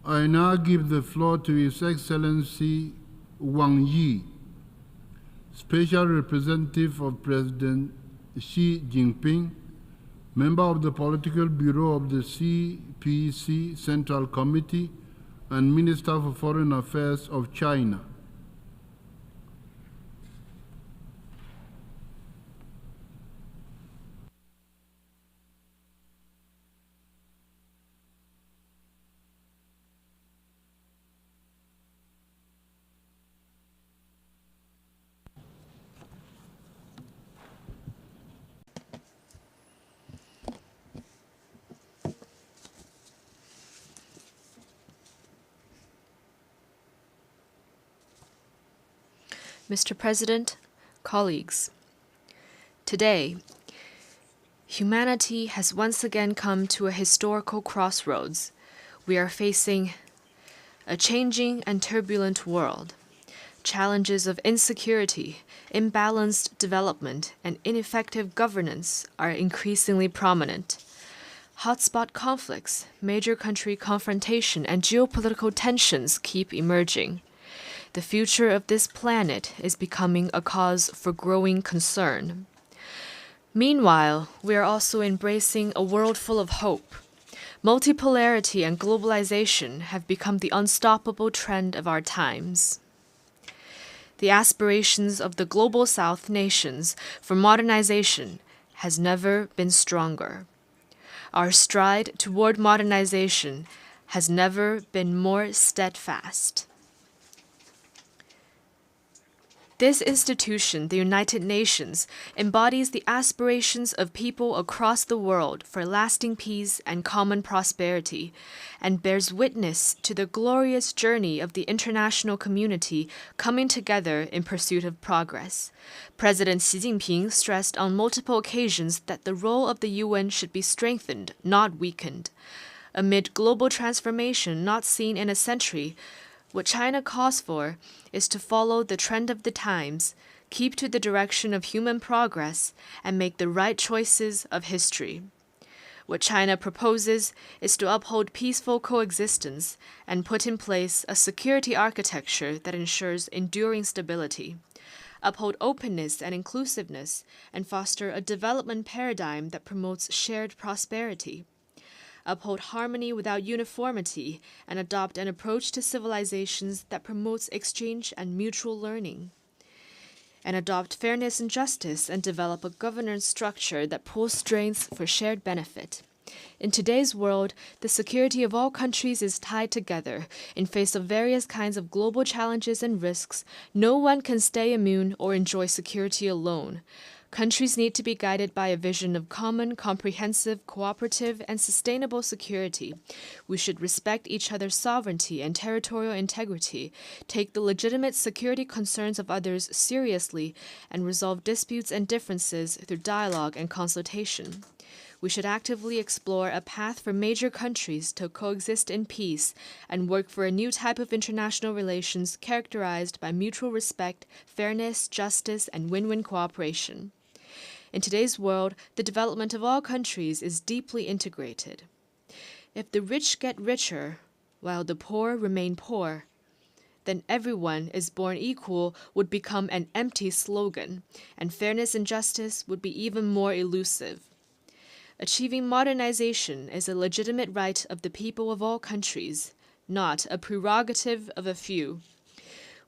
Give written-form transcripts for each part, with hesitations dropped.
I now give the floor to His Excellency Wang Yi, Special Representative of President Xi Jinping, member of the Political Bureau of the CPC Central Committee, and Minister for Foreign Affairs of China. Mr. President, colleagues, today, humanity has once again come to a historical crossroads. We are facing a changing and turbulent world. Challenges of insecurity, imbalanced development, and ineffective governance are increasingly prominent. Hotspot conflicts, major country confrontation, and geopolitical tensions keep emerging. The future of this planet is becoming a cause for growing concern. Meanwhile, we are also embracing a world full of hope. Multipolarity and globalization have become the unstoppable trend of our times. The aspirations of the Global South nations for modernization has never been stronger. Our stride toward modernization has never been more steadfast. This institution, the United Nations, embodies the aspirations of people across the world for lasting peace and common prosperity, and bears witness to the glorious journey of the international community coming together in pursuit of progress. President Xi Jinping stressed on multiple occasions that the role of the UN should be strengthened, not weakened. Amid global transformation not seen in a century, what China calls for is to follow the trend of the times, keep to the direction of human progress, and make the right choices of history. What China proposes is to uphold peaceful coexistence and put in place a security architecture that ensures enduring stability, uphold openness and inclusiveness, and foster a development paradigm that promotes shared prosperity, uphold harmony without uniformity, and adopt an approach to civilizations that promotes exchange and mutual learning, and adopt fairness and justice and develop a governance structure that pulls strengths for shared benefit. In today's world, the security of all countries is tied together. In face of various kinds of global challenges and risks, no one can stay immune or enjoy security alone. Countries need to be guided by a vision of common, comprehensive, cooperative, and sustainable security. We should respect each other's sovereignty and territorial integrity, take the legitimate security concerns of others seriously, and resolve disputes and differences through dialogue and consultation. We should actively explore a path for major countries to coexist in peace and work for a new type of international relations characterized by mutual respect, fairness, justice, and win-win cooperation. In today's world, the development of all countries is deeply integrated. If the rich get richer while the poor remain poor, then everyone is born equal would become an empty slogan, and fairness and justice would be even more elusive. Achieving modernization is a legitimate right of the people of all countries, not a prerogative of a few.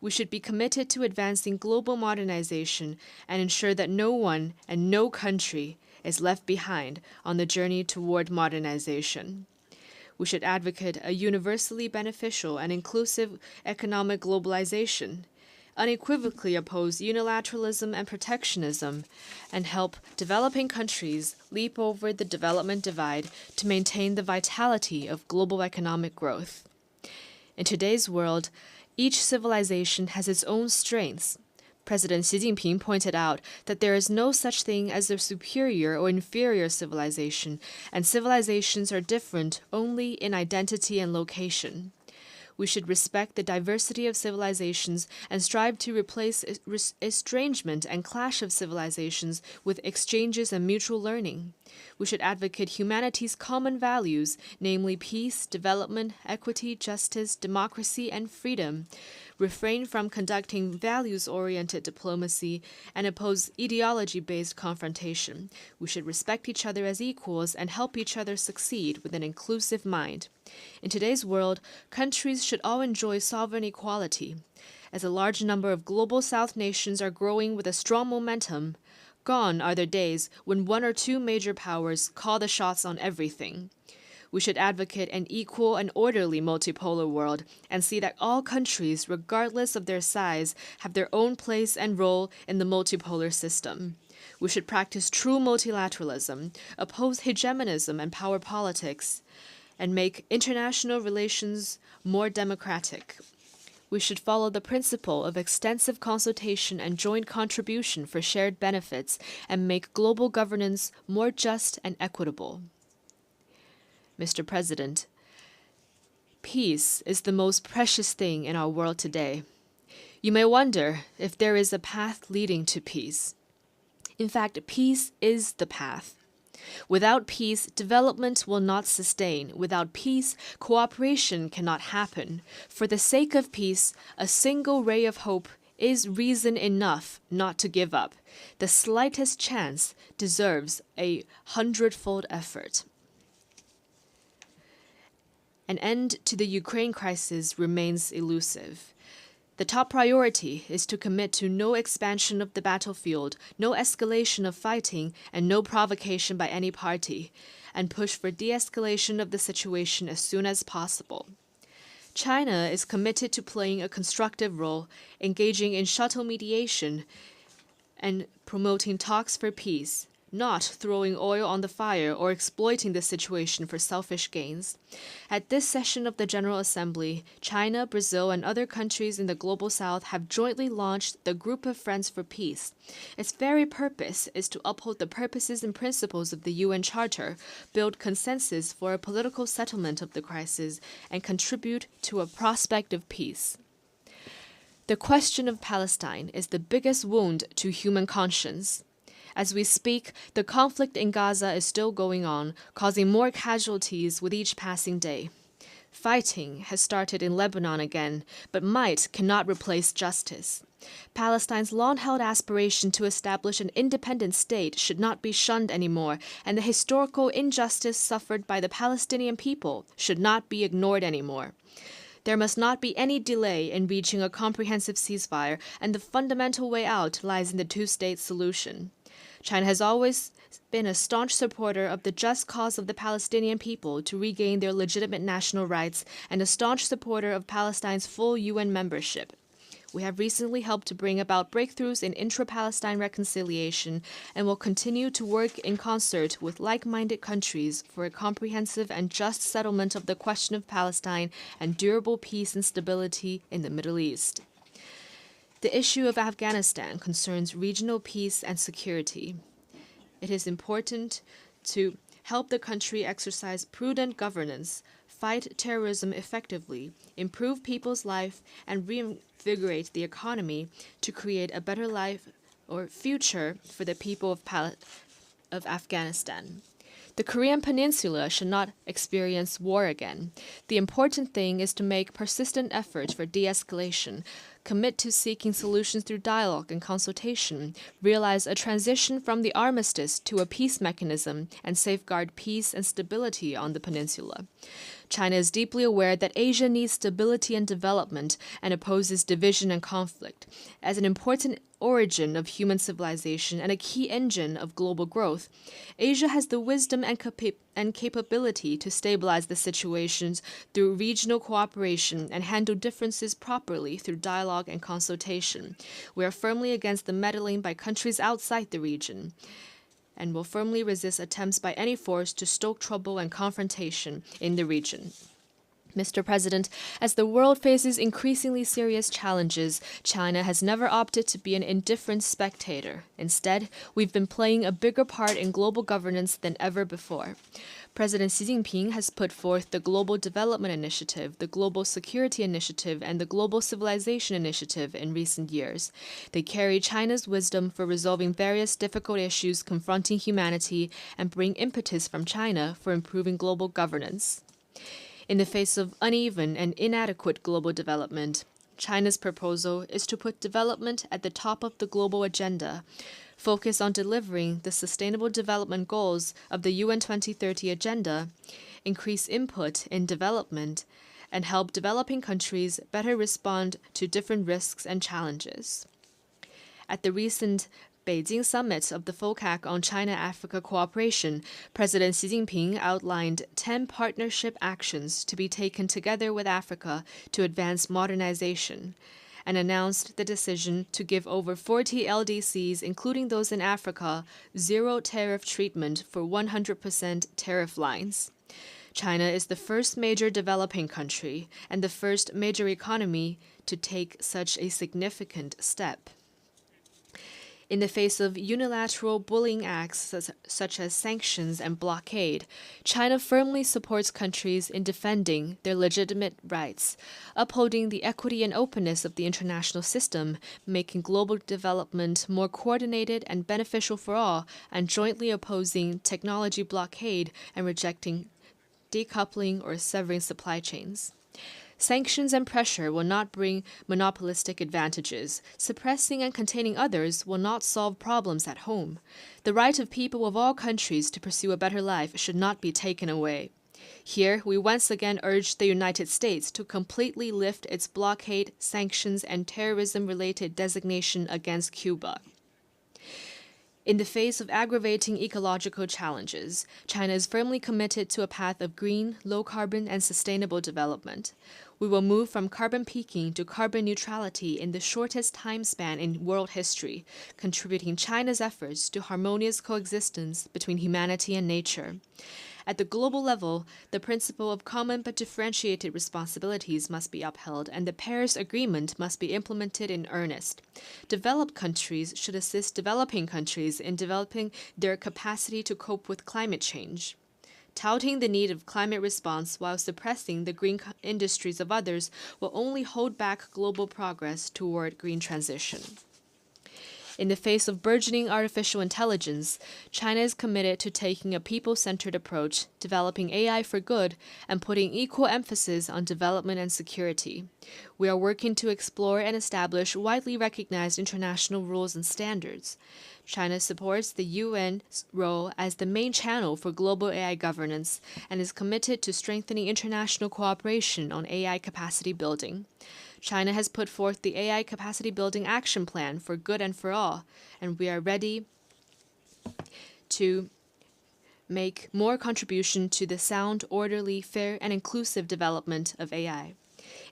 We should be committed to advancing global modernization and ensure that no one and no country is left behind on the journey toward modernization. We should advocate a universally beneficial and inclusive economic globalization, unequivocally oppose unilateralism and protectionism, and help developing countries leap over the development divide to maintain the vitality of global economic growth. In today's world, each civilization has its own strengths. President Xi Jinping pointed out that there is no such thing as a superior or inferior civilization, and civilizations are different only in identity and location. We should respect the diversity of civilizations and strive to replace estrangement and clash of civilizations with exchanges and mutual learning. We should advocate humanity's common values, namely peace, development, equity, justice, democracy, and freedom. Refrain from conducting values-oriented diplomacy and oppose ideology-based confrontation. We should respect each other as equals and help each other succeed with an inclusive mind. In today's world, countries should all enjoy sovereign equality. As a large number of global South nations are growing with a strong momentum, gone are the days when one or two major powers call the shots on everything. We should advocate an equal and orderly multipolar world and see that all countries, regardless of their size, have their own place and role in the multipolar system. We should practice true multilateralism, oppose hegemonism and power politics, and make international relations more democratic. We should follow the principle of extensive consultation and joint contribution for shared benefits and make global governance more just and equitable. Mr. President, peace is the most precious thing in our world today. You may wonder if there is a path leading to peace. In fact, peace is the path. Without peace, development will not sustain. Without peace, cooperation cannot happen. For the sake of peace, a single ray of hope is reason enough not to give up. The slightest chance deserves a 100-fold effort. An end to the Ukraine crisis remains elusive. The top priority is to commit to no expansion of the battlefield, no escalation of fighting, and no provocation by any party, and push for de-escalation of the situation as soon as possible. China is committed to playing a constructive role, engaging in subtle mediation and promoting talks for peace, not throwing oil on the fire or exploiting the situation for selfish gains. At this session of the General Assembly, China, Brazil, and other countries in the Global South have jointly launched the Group of Friends for Peace. Its very purpose is to uphold the purposes and principles of the UN Charter, build consensus for a political settlement of the crisis, and contribute to a prospect of peace. The question of Palestine is the biggest wound to human conscience. As we speak, the conflict in Gaza is still going on, causing more casualties with each passing day. Fighting has started in Lebanon again, but might cannot replace justice. Palestine's long-held aspiration to establish an independent state should not be shunned anymore, and the historical injustice suffered by the Palestinian people should not be ignored anymore. There must not be any delay in reaching a comprehensive ceasefire, and the fundamental way out lies in the two-state solution. China has always been a staunch supporter of the just cause of the Palestinian people to regain their legitimate national rights and a staunch supporter of Palestine's full UN membership. We have recently helped to bring about breakthroughs in intra-Palestine reconciliation and will continue to work in concert with like-minded countries for a comprehensive and just settlement of the question of Palestine and durable peace and stability in the Middle East. The issue of Afghanistan concerns regional peace and security. It is important to help the country exercise prudent governance, fight terrorism effectively, improve people's life, and reinvigorate the economy to create a better life or future for the people of Afghanistan. The Korean Peninsula should not experience war again. The important thing is to make persistent efforts for de-escalation, commit to seeking solutions through dialogue and consultation, realize a transition from the armistice to a peace mechanism, and safeguard peace and stability on the peninsula. China is deeply aware that Asia needs stability and development and opposes division and conflict. As an important origin of human civilization and a key engine of global growth, Asia has the wisdom and capability to stabilize the situations through regional cooperation and handle differences properly through dialogue and consultation. We are firmly against the meddling by countries outside the region, and will firmly resist attempts by any force to stoke trouble and confrontation in the region. Mr. President, as the world faces increasingly serious challenges, China has never opted to be an indifferent spectator. Instead, we've been playing a bigger part in global governance than ever before. President Xi Jinping has put forth the Global Development Initiative, the Global Security Initiative, and the Global Civilization Initiative in recent years. They carry China's wisdom for resolving various difficult issues confronting humanity and bring impetus from China for improving global governance. In the face of uneven and inadequate global development, China's proposal is to put development at the top of the global agenda, focus on delivering the Sustainable Development Goals of the UN 2030 Agenda, increase input in development, and help developing countries better respond to different risks and challenges. At the recent Beijing summit of the FOCAC on China-Africa cooperation, President Xi Jinping outlined 10 partnership actions to be taken together with Africa to advance modernization, and announced the decision to give over 40 LDCs, including those in Africa, zero tariff treatment for 100% tariff lines. China is the first major developing country and the first major economy to take such a significant step. In the face of unilateral bullying acts such as sanctions and blockade, China firmly supports countries in defending their legitimate rights, upholding the equity and openness of the international system, making global development more coordinated and beneficial for all, and jointly opposing technology blockade and rejecting decoupling or severing supply chains. Sanctions and pressure will not bring monopolistic advantages. Suppressing and containing others will not solve problems at home. The right of people of all countries to pursue a better life should not be taken away. Here, we once again urge the United States to completely lift its blockade, sanctions, and terrorism-related designation against Cuba. In the face of aggravating ecological challenges, China is firmly committed to a path of green, low-carbon, and sustainable development. We will move from carbon peaking to carbon neutrality in the shortest time span in world history, contributing China's efforts to harmonious coexistence between humanity and nature. At the global level, the principle of common but differentiated responsibilities must be upheld, and the Paris Agreement must be implemented in earnest. Developed countries should assist developing countries in developing their capacity to cope with climate change. Touting the need of climate response while suppressing the green industries of others will only hold back global progress toward green transition. In the face of burgeoning artificial intelligence, China is committed to taking a people-centered approach, developing AI for good, and putting equal emphasis on development and security. We are working to explore and establish widely recognized international rules and standards. China supports the UN's role as the main channel for global AI governance and is committed to strengthening international cooperation on AI capacity building. China has put forth the AI Capacity Building Action Plan for Good and for All, and we are ready to make more contribution to the sound, orderly, fair, and inclusive development of AI.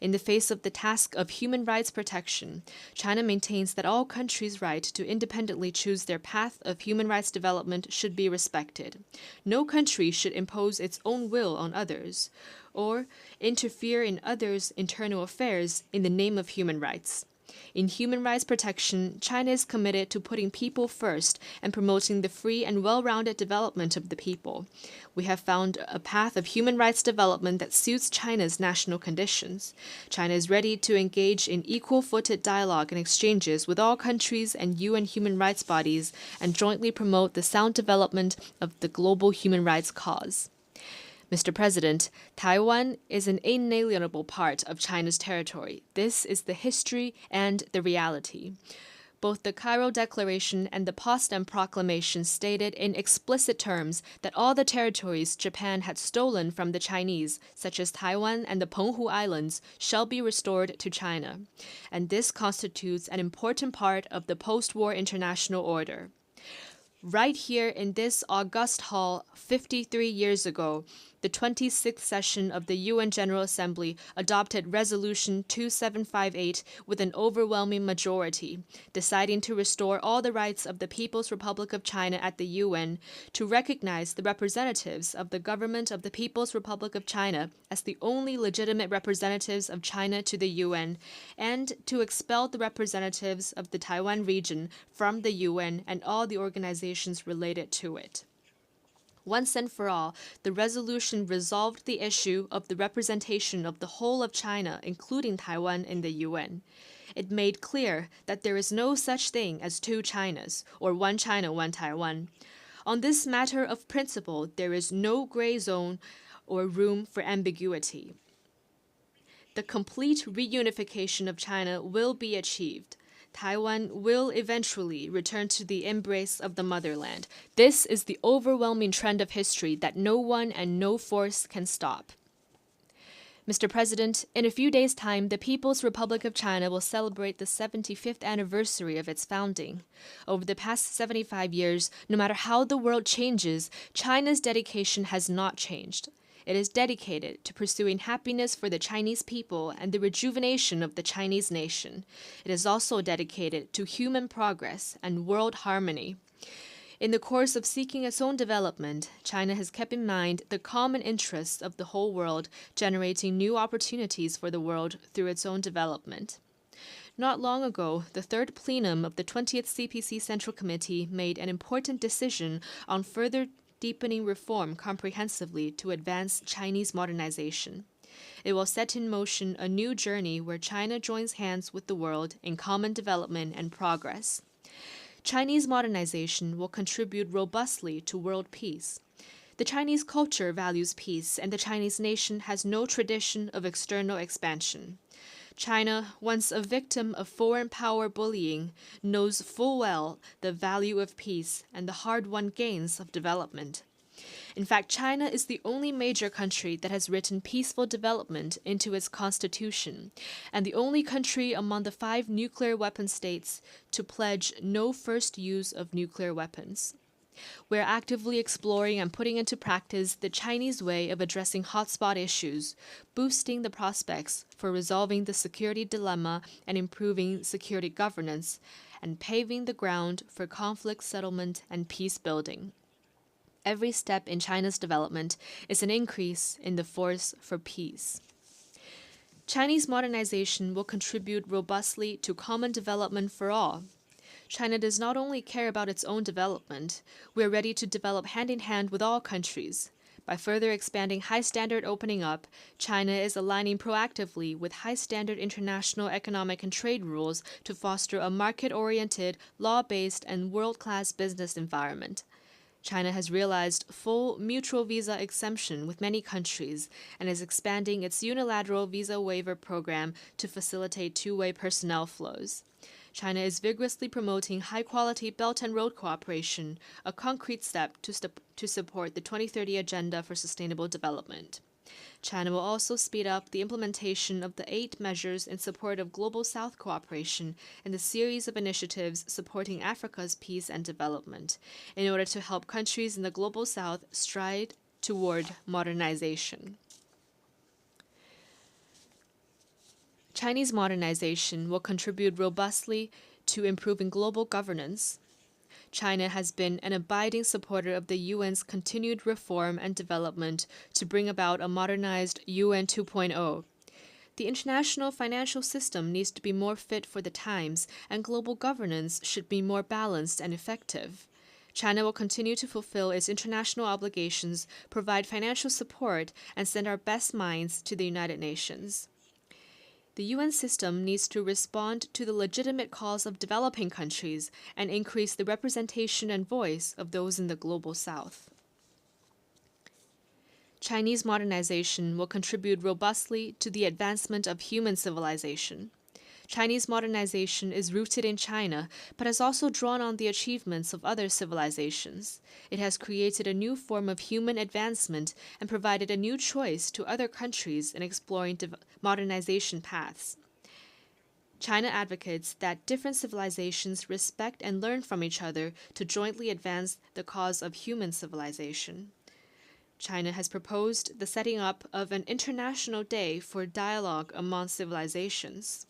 In the face of the task of human rights protection, China maintains that all countries' right to independently choose their path of human rights development should be respected. No country should impose its own will on others or interfere in others' internal affairs in the name of human rights. In human rights protection, China is committed to putting people first and promoting the free and well-rounded development of the people. We have found a path of human rights development that suits China's national conditions. China is ready to engage in equal-footed dialogue and exchanges with all countries and UN human rights bodies and jointly promote the sound development of the global human rights cause. Mr. President, Taiwan is an inalienable part of China's territory. This is the history and the reality. Both the Cairo Declaration and the Potsdam Proclamation stated in explicit terms that all the territories Japan had stolen from the Chinese, such as Taiwan and the Penghu Islands, shall be restored to China. And this constitutes an important part of the post-war international order. Right here in this august hall 53 years ago, the 26th session of the UN General Assembly adopted Resolution 2758 with an overwhelming majority, deciding to restore all the rights of the People's Republic of China at the UN, to recognize the representatives of the government of the People's Republic of China as the only legitimate representatives of China to the UN, and to expel the representatives of the Taiwan region from the UN and all the organizations related to it. Once and for all, the resolution resolved the issue of the representation of the whole of China, including Taiwan, in the UN. It made clear that there is no such thing as two Chinas, or one China, one Taiwan. On this matter of principle, there is no gray zone or room for ambiguity. The complete reunification of China will be achieved. Taiwan will eventually return to the embrace of the motherland. This is the overwhelming trend of history that no one and no force can stop. Mr. President, in a few days' time, the People's Republic of China will celebrate the 75th anniversary of its founding. Over the past 75 years, no matter how the world changes, China's dedication has not changed. It is dedicated to pursuing happiness for the Chinese people and the rejuvenation of the Chinese nation. It is also dedicated to human progress and world harmony. In the course of seeking its own development, China has kept in mind the common interests of the whole world, generating new opportunities for the world through its own development. Not long ago, the third plenum of the 20th CPC Central Committee made an important decision on further deepening reform comprehensively to advance Chinese modernization. It will set in motion a new journey where China joins hands with the world in common development and progress. Chinese modernization will contribute robustly to world peace. The Chinese culture values peace, and the Chinese nation has no tradition of external expansion. China, once a victim of foreign power bullying, knows full well the value of peace and the hard-won gains of development. In fact, China is the only major country that has written peaceful development into its constitution, and the only country among the 5 nuclear weapon states to pledge no first use of nuclear weapons. We're actively exploring and putting into practice the Chinese way of addressing hotspot issues, boosting the prospects for resolving the security dilemma and improving security governance, and paving the ground for conflict settlement and peace building. Every step in China's development is an increase in the force for peace. Chinese modernization will contribute robustly to common development for all. China does not only care about its own development, we are ready to develop hand in hand with all countries. By further expanding high standard opening up, China is aligning proactively with high standard international economic and trade rules to foster a market-oriented, law-based, and world-class business environment. China has realized full mutual visa exemption with many countries and is expanding its unilateral visa waiver program to facilitate two-way personnel flows. China is vigorously promoting high-quality Belt and Road cooperation, a concrete step to support the 2030 Agenda for Sustainable Development. China will also speed up the implementation of the 8 measures in support of Global South cooperation and the series of initiatives supporting Africa's peace and development, in order to help countries in the Global South stride toward modernization. Chinese modernization will contribute robustly to improving global governance. China has been an abiding supporter of the UN's continued reform and development to bring about a modernized UN 2.0. The international financial system needs to be more fit for the times, and global governance should be more balanced and effective. China will continue to fulfill its international obligations, provide financial support, and send our best minds to the United Nations. The UN system needs to respond to the legitimate calls of developing countries and increase the representation and voice of those in the Global South. Chinese modernization will contribute robustly to the advancement of human civilization. Chinese modernization is rooted in China, but has also drawn on the achievements of other civilizations. It has created a new form of human advancement and provided a new choice to other countries in exploring modernization paths. China advocates that different civilizations respect and learn from each other to jointly advance the cause of human civilization. China has proposed the setting up of an international day for dialogue among civilizations.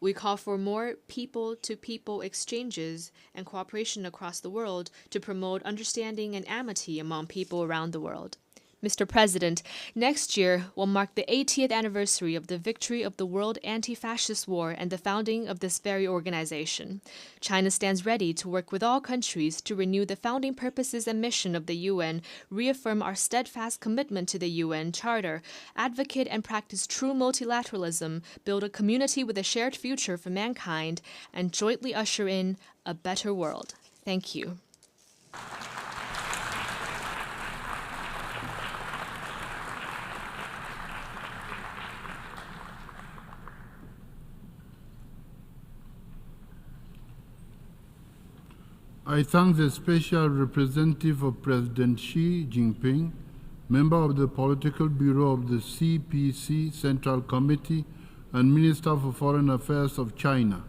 We call for more people-to-people exchanges and cooperation across the world to promote understanding and amity among people around the world. Mr. President, next year will mark the 80th anniversary of the victory of the World Anti-Fascist War and the founding of this very organization. China stands ready to work with all countries to renew the founding purposes and mission of the UN, reaffirm our steadfast commitment to the UN Charter, advocate and practice true multilateralism, build a community with a shared future for mankind, and jointly usher in a better world. Thank you. I thank the Special Representative of President Xi Jinping, member of the Political Bureau of the CPC Central Committee, and Minister for Foreign Affairs of China,